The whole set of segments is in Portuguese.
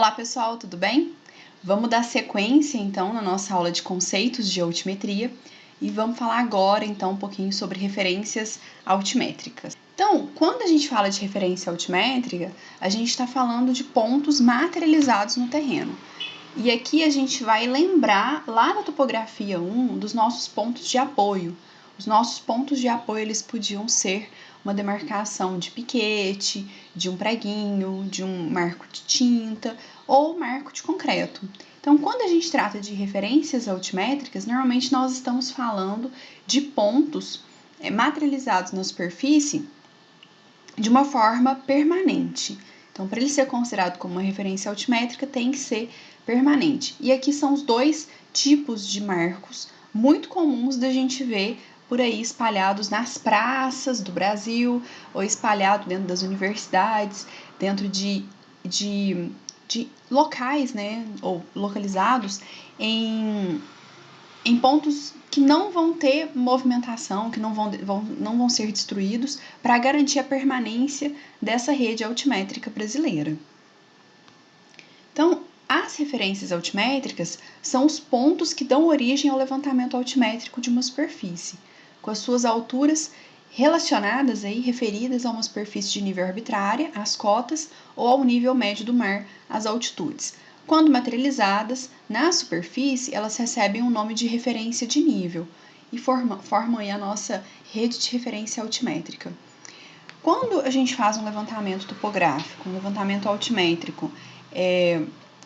Olá pessoal, tudo bem? Vamos dar sequência então na nossa aula de conceitos de altimetria e vamos falar agora então um pouquinho sobre referências altimétricas. Então, quando a gente fala de referência altimétrica, a gente está falando de pontos materializados no terreno. E aqui a gente vai lembrar lá na topografia 1 dos nossos pontos de apoio. Os nossos pontos de apoio eles podiam ser uma demarcação de piquete, de um preguinho, de um marco de tinta ou marco de concreto. Então, quando a gente trata de referências altimétricas, normalmente nós estamos falando de pontos materializados na superfície de uma forma permanente. Então, para ele ser considerado como uma referência altimétrica, tem que ser permanente. E aqui são os dois tipos de marcos muito comuns da gente ver por aí espalhados nas praças do Brasil ou espalhado dentro das universidades, dentro de locais, né, ou localizados em pontos que não vão ter movimentação, que não vão ser destruídos, para garantir a permanência dessa rede altimétrica brasileira. Então, as referências altimétricas são os pontos que dão origem ao levantamento altimétrico de uma superfície, com as suas alturas relacionadas aí, referidas a uma superfície de nível arbitrária, as cotas, ou ao nível médio do mar, as altitudes. Quando materializadas na superfície, elas recebem um nome de referência de nível e formam aí a nossa rede de referência altimétrica. Quando a gente faz um levantamento topográfico, um levantamento altimétrico,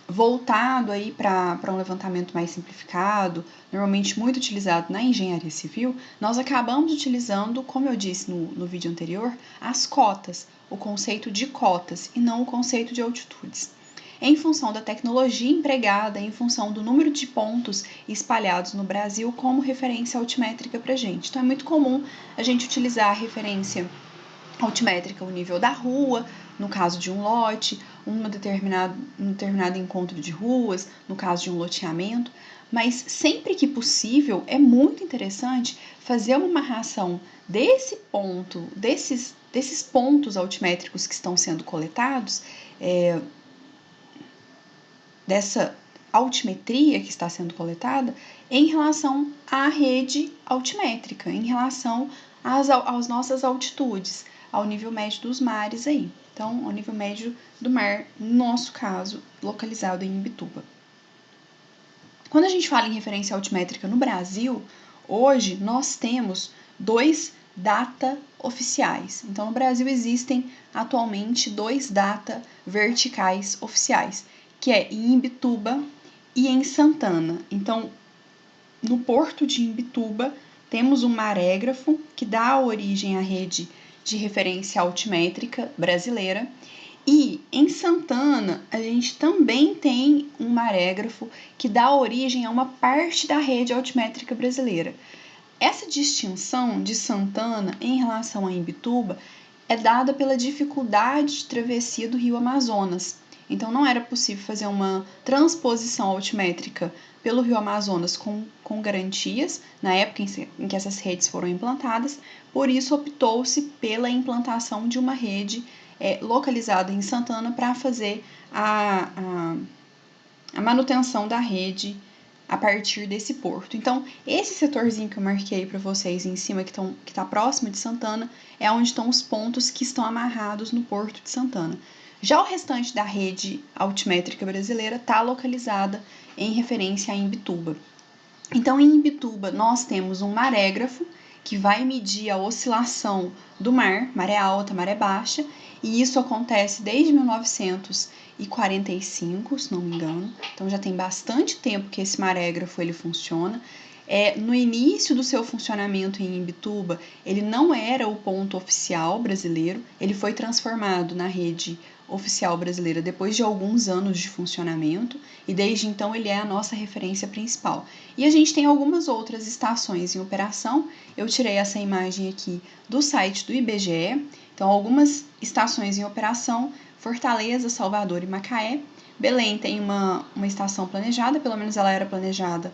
voltado aí para um levantamento mais simplificado, normalmente muito utilizado na engenharia civil, nós acabamos utilizando, como eu disse no vídeo anterior, as cotas, o conceito de cotas e não o conceito de altitudes. Em função da tecnologia empregada, em função do número de pontos espalhados no Brasil como referência altimétrica para a gente. Então, é muito comum a gente utilizar a referência altimétrica, o nível da rua, no caso de um lote, um determinado encontro de ruas, no caso de um loteamento, mas sempre que possível é muito interessante fazer uma amarração desses pontos altimétricos que estão sendo coletados, dessa altimetria que está sendo coletada em relação à rede altimétrica, em relação às nossas altitudes, ao nível médio dos mares aí. Então, ao nível médio do mar, no nosso caso, localizado em Imbituba. Quando a gente fala em referência altimétrica no Brasil, hoje nós temos 2 data oficiais. Então, no Brasil existem atualmente 2 data verticais oficiais, que é em Imbituba e em Santana. Então, no porto de Imbituba, temos um marégrafo que dá origem à rede de referência altimétrica brasileira. E em Santana, a gente também tem um marégrafo que dá origem a uma parte da rede altimétrica brasileira. Essa distinção de Santana em relação a Imbituba é dada pela dificuldade de travessia do rio Amazonas. Então, não era possível fazer uma transposição altimétrica pelo rio Amazonas com garantias, na época em que essas redes foram implantadas, por isso optou-se pela implantação de uma rede localizada em Santana para fazer a manutenção da rede a partir desse porto. Então, esse setorzinho que eu marquei para vocês em cima, que está próximo de Santana, é onde estão os pontos que estão amarrados no porto de Santana. Já o restante da rede altimétrica brasileira está localizada em referência a Imbituba. Então, em Imbituba, nós temos um marégrafo que vai medir a oscilação do mar, maré alta, maré baixa, e isso acontece desde 1945, se não me engano. Então, já tem bastante tempo que esse marégrafo ele funciona. No início do seu funcionamento em Imbituba, ele não era o ponto oficial brasileiro, ele foi transformado na rede oficial brasileira depois de alguns anos de funcionamento, e desde então ele é a nossa referência principal. E a gente tem algumas outras estações em operação. Eu tirei essa imagem aqui do site do IBGE. Então, algumas estações em operação: Fortaleza, Salvador e Macaé. Belém tem uma estação planejada, pelo menos ela era planejada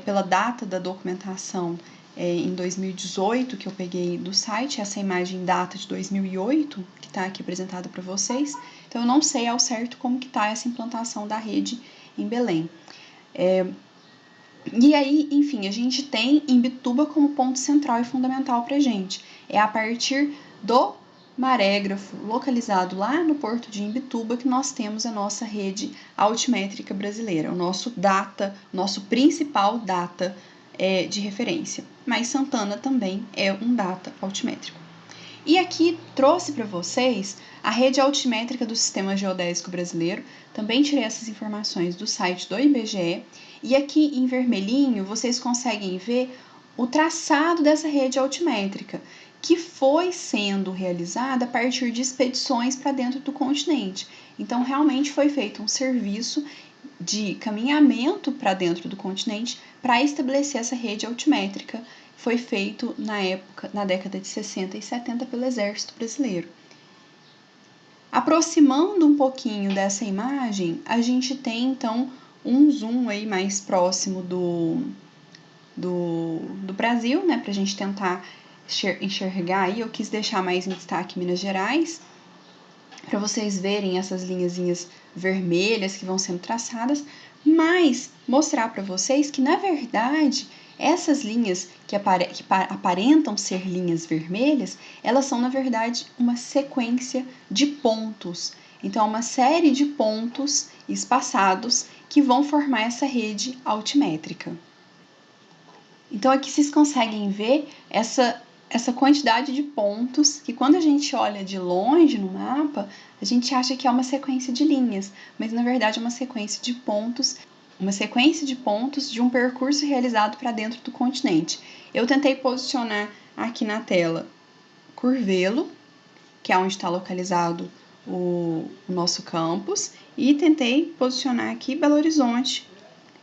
pela data da documentação em 2018, que eu peguei do site. Essa imagem data de 2008, que está aqui apresentada para vocês. Então, eu não sei ao certo como que está essa implantação da rede em Belém. E aí, enfim, a gente tem Imbituba como ponto central e fundamental para a gente. É a partir do marégrafo localizado lá no porto de Imbituba que nós temos a nossa rede altimétrica brasileira, o nosso principal data de referência. Mas Santana também é um data altimétrico. E aqui trouxe para vocês a rede altimétrica do Sistema Geodésico Brasileiro. Também tirei essas informações do site do IBGE. E aqui em vermelhinho vocês conseguem ver o traçado dessa rede altimétrica, que foi sendo realizada a partir de expedições para dentro do continente. Então, realmente foi feito um serviço de caminhamento para dentro do continente para estabelecer essa rede altimétrica. Foi feito na década de 60 e 70 pelo Exército Brasileiro. Aproximando um pouquinho dessa imagem, a gente tem então um zoom aí mais próximo do Brasil, né, para a gente tentar enxergar aí. Eu quis deixar mais em destaque Minas Gerais, para vocês verem essas linhazinhas vermelhas que vão sendo traçadas, mas mostrar para vocês que, na verdade, essas linhas que aparentam ser linhas vermelhas, elas são, na verdade, uma sequência de pontos. Então, é uma série de pontos espaçados que vão formar essa rede altimétrica. Então, aqui vocês conseguem ver essa quantidade de pontos que, quando a gente olha de longe no mapa, a gente acha que é uma sequência de linhas, mas na verdade é uma sequência de pontos de um percurso realizado para dentro do continente. Eu tentei posicionar aqui na tela Curvelo, que é onde está localizado o nosso campus, e tentei posicionar aqui Belo Horizonte,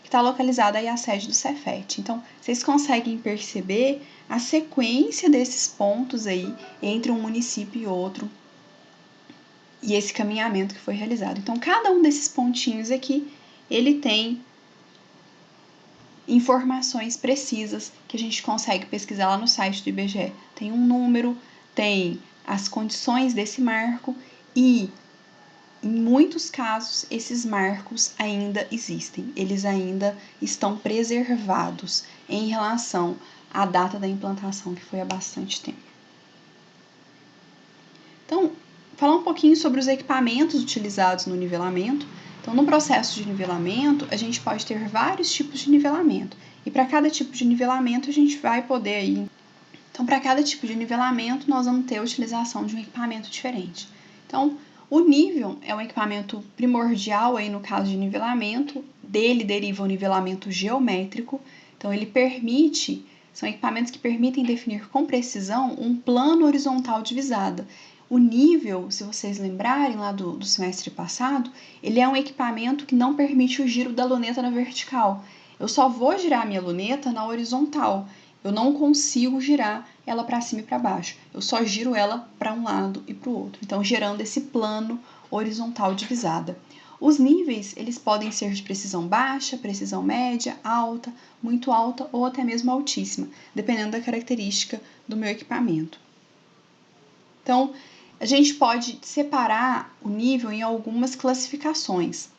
que está localizada aí a sede do Cefet. Então, vocês conseguem perceber a sequência desses pontos aí entre um município e outro e esse caminhamento que foi realizado. Então, cada um desses pontinhos aqui, ele tem informações precisas que a gente consegue pesquisar lá no site do IBGE. Tem um número, tem as condições desse marco e, em muitos casos, esses marcos ainda existem. Eles ainda estão preservados em relação à data da implantação, que foi há bastante tempo. Então, falar um pouquinho sobre os equipamentos utilizados no nivelamento. Então, no processo de nivelamento, a gente pode ter vários tipos de nivelamento. E para cada tipo de nivelamento, a gente vai poder ir. Então, para cada tipo de nivelamento, nós vamos ter a utilização de um equipamento diferente. Então, o nível é um equipamento primordial aí no caso de nivelamento. Dele deriva o nivelamento geométrico. Então, são equipamentos que permitem definir com precisão um plano horizontal de visada. O nível, se vocês lembrarem lá do semestre passado, ele é um equipamento que não permite o giro da luneta na vertical. Eu só vou girar a minha luneta na horizontal. Eu não consigo girar ela para cima e para baixo. Eu só giro ela para um lado e para o outro. Então, gerando esse plano horizontal de visada. Os níveis, eles podem ser de precisão baixa, precisão média, alta, muito alta ou até mesmo altíssima, dependendo da característica do meu equipamento. Então, a gente pode separar o nível em algumas classificações.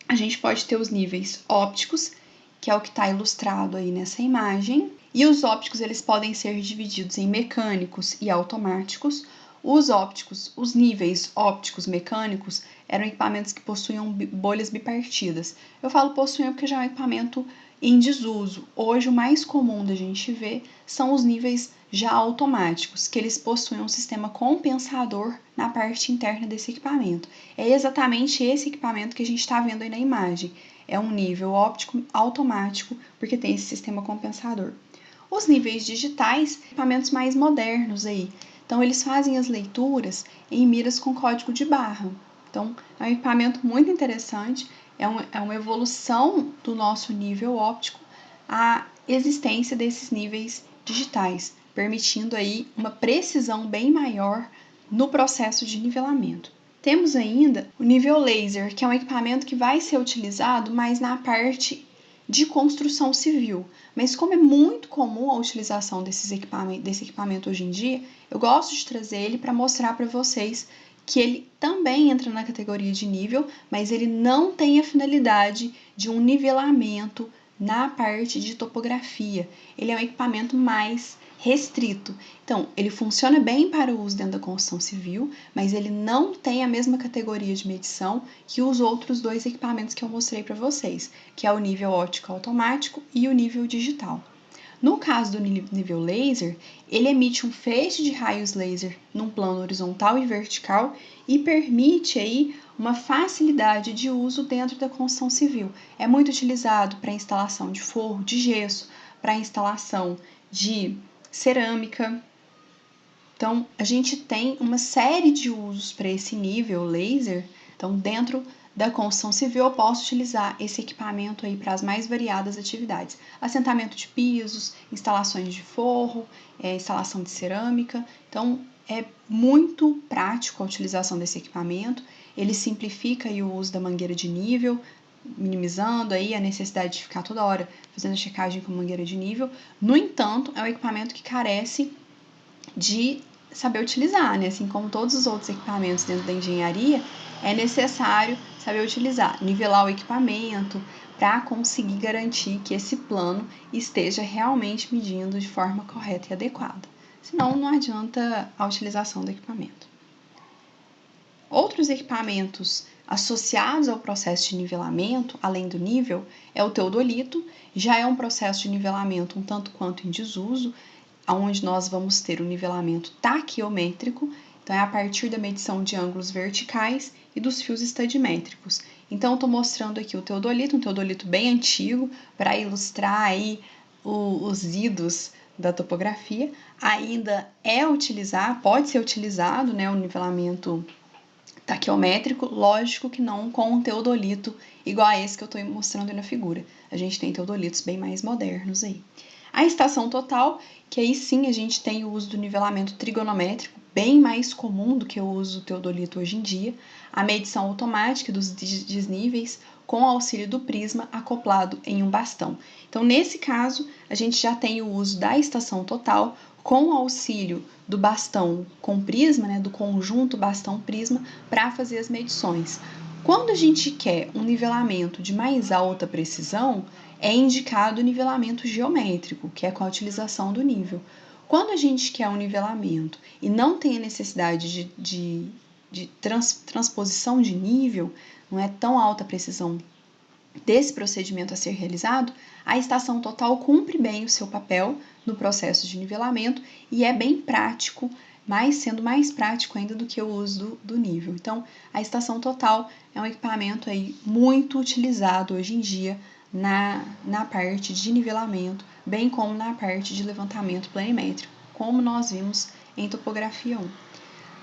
A gente pode ter os níveis ópticos, que é o que está ilustrado aí nessa imagem. E os ópticos, eles podem ser divididos em mecânicos e automáticos. Os níveis ópticos mecânicos eram equipamentos que possuíam bolhas bipartidas. Eu falo possuíam porque já é um equipamento em desuso. Hoje, o mais comum da gente ver são os níveis já automáticos, que eles possuem um sistema compensador na parte interna desse equipamento. É exatamente esse equipamento que a gente está vendo aí na imagem. É um nível óptico automático, porque tem esse sistema compensador. Os níveis digitais, equipamentos mais modernos aí. Então, eles fazem as leituras em miras com código de barra. Então, é um equipamento muito interessante, é uma evolução do nosso nível óptico à existência desses níveis digitais, permitindo aí uma precisão bem maior no processo de nivelamento. Temos ainda o nível laser, que é um equipamento que vai ser utilizado mais na parte de construção civil. Mas como é muito comum a utilização desse equipamento hoje em dia, eu gosto de trazer ele para mostrar para vocês que ele também entra na categoria de nível, mas ele não tem a finalidade de um nivelamento na parte de topografia. Ele é um equipamento mais restrito. Então, ele funciona bem para o uso dentro da construção civil, mas ele não tem a mesma categoria de medição que os outros dois equipamentos que eu mostrei para vocês, que é o nível óptico automático e o nível digital. No caso do nível laser, ele emite um feixe de raios laser num plano horizontal e vertical e permite aí uma facilidade de uso dentro da construção civil. É muito utilizado para instalação de forro de gesso, para instalação de cerâmica. Então, a gente tem uma série de usos para esse nível laser. Então, dentro da construção civil, eu posso utilizar esse equipamento aí para as mais variadas atividades. Assentamento de pisos, instalações de forro, instalação de cerâmica. Então, é muito prático a utilização desse equipamento. Ele simplifica aí o uso da mangueira de nível, minimizando aí a necessidade de ficar toda hora fazendo a checagem com mangueira de nível. No entanto, é um equipamento que carece de saber utilizar, né? Assim como todos os outros equipamentos dentro da engenharia, é necessário saber utilizar, nivelar o equipamento para conseguir garantir que esse plano esteja realmente medindo de forma correta e adequada. Senão, não adianta a utilização do equipamento. Outros equipamentos associados ao processo de nivelamento, além do nível, é o teodolito. Já é um processo de nivelamento um tanto quanto em desuso, onde nós vamos ter o nivelamento taquiométrico, então é a partir da medição de ângulos verticais e dos fios estadimétricos. Então, estou mostrando aqui o teodolito, um teodolito bem antigo, para ilustrar aí os idos da topografia. Ainda pode ser utilizado, né, o nivelamento taquiométrico, lógico que não com um teodolito igual a esse que eu estou mostrando aí na figura. A gente tem teodolitos bem mais modernos aí. A estação total, que aí sim a gente tem o uso do nivelamento trigonométrico, bem mais comum do que o uso do teodolito hoje em dia, a medição automática dos desníveis com auxílio do prisma acoplado em um bastão. Então, nesse caso, a gente já tem o uso da estação total com o auxílio do bastão com prisma, né, do conjunto bastão-prisma, para fazer as medições. Quando a gente quer um nivelamento de mais alta precisão, é indicado o nivelamento geométrico, que é com a utilização do nível. Quando a gente quer um nivelamento e não tem a necessidade de transposição de nível, não é tão alta a precisão desse procedimento a ser realizado, a estação total cumpre bem o seu papel no processo de nivelamento e é bem prático, sendo mais prático ainda do que o uso do nível. Então, a estação total é um equipamento aí muito utilizado hoje em dia na parte de nivelamento, bem como na parte de levantamento planimétrico, como nós vimos em topografia 1.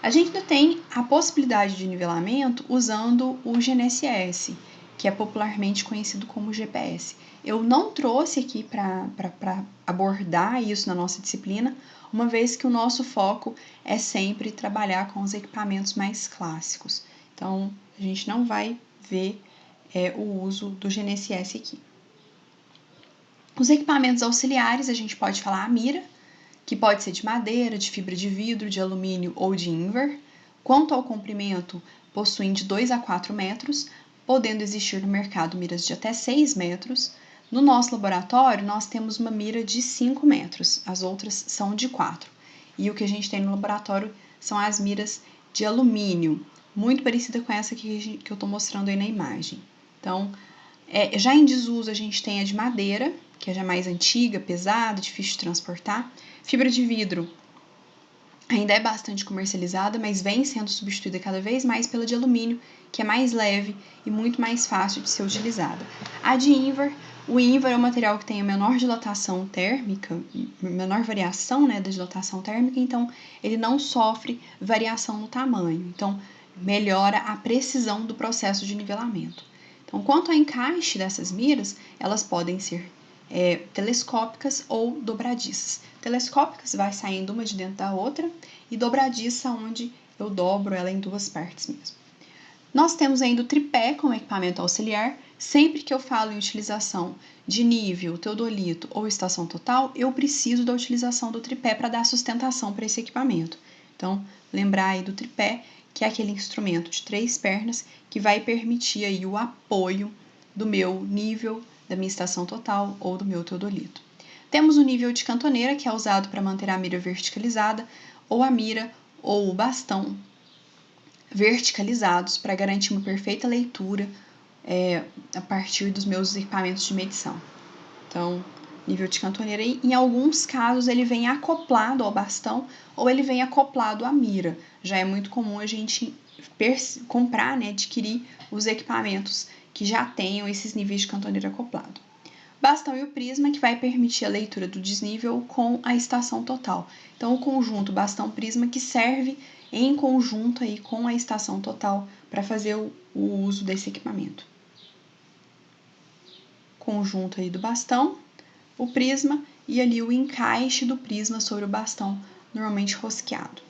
A gente ainda tem a possibilidade de nivelamento usando o GNSS, que é popularmente conhecido como GPS. Eu não trouxe aqui para abordar isso na nossa disciplina, uma vez que o nosso foco é sempre trabalhar com os equipamentos mais clássicos. Então, a gente não vai ver o uso do GNSS aqui. Os equipamentos auxiliares, a gente pode falar a mira, que pode ser de madeira, de fibra de vidro, de alumínio ou de Invar. Quanto ao comprimento, possuem de 2 a 4 metros, podendo existir no mercado miras de até 6 metros. No nosso laboratório, nós temos uma mira de 5 metros, as outras são de 4. E o que a gente tem no laboratório são as miras de alumínio, muito parecida com essa que eu estou mostrando aí na imagem. Então, já em desuso, a gente tem a de madeira, que é já mais antiga, pesada, difícil de transportar. Fibra de vidro ainda é bastante comercializada, mas vem sendo substituída cada vez mais pela de alumínio, que é mais leve e muito mais fácil de ser utilizada. A de Invar, o Invar é um material que tem a menor dilatação térmica, menor variação, né, da dilatação térmica, então ele não sofre variação no tamanho, então melhora a precisão do processo de nivelamento. Então, quanto ao encaixe dessas miras, elas podem ser telescópicas ou dobradiças. Telescópicas vai saindo uma de dentro da outra e dobradiça onde eu dobro ela em duas partes mesmo. Nós temos ainda o tripé como equipamento auxiliar, Sempre que eu falo em utilização de nível, teodolito ou estação total, eu preciso da utilização do tripé para dar sustentação para esse equipamento. Então, lembrar aí do tripé, que é aquele instrumento de 3 pernas que vai permitir aí o apoio do meu nível, da minha estação total ou do meu teodolito. Temos o nível de cantoneira, que é usado para manter a mira verticalizada, ou a mira ou o bastão verticalizados para garantir uma perfeita leitura a partir dos meus equipamentos de medição. Então, nível de cantoneira, em alguns casos, ele vem acoplado ao bastão ou ele vem acoplado à mira. Já é muito comum a gente comprar, adquirir os equipamentos que já tenham esses níveis de cantoneira acoplado. Bastão e o prisma, que vai permitir a leitura do desnível com a estação total. Então, o conjunto bastão-prisma que serve em conjunto aí com a estação total para fazer o uso desse equipamento. Conjunto aí do bastão, o prisma e ali o encaixe do prisma sobre o bastão, normalmente rosqueado.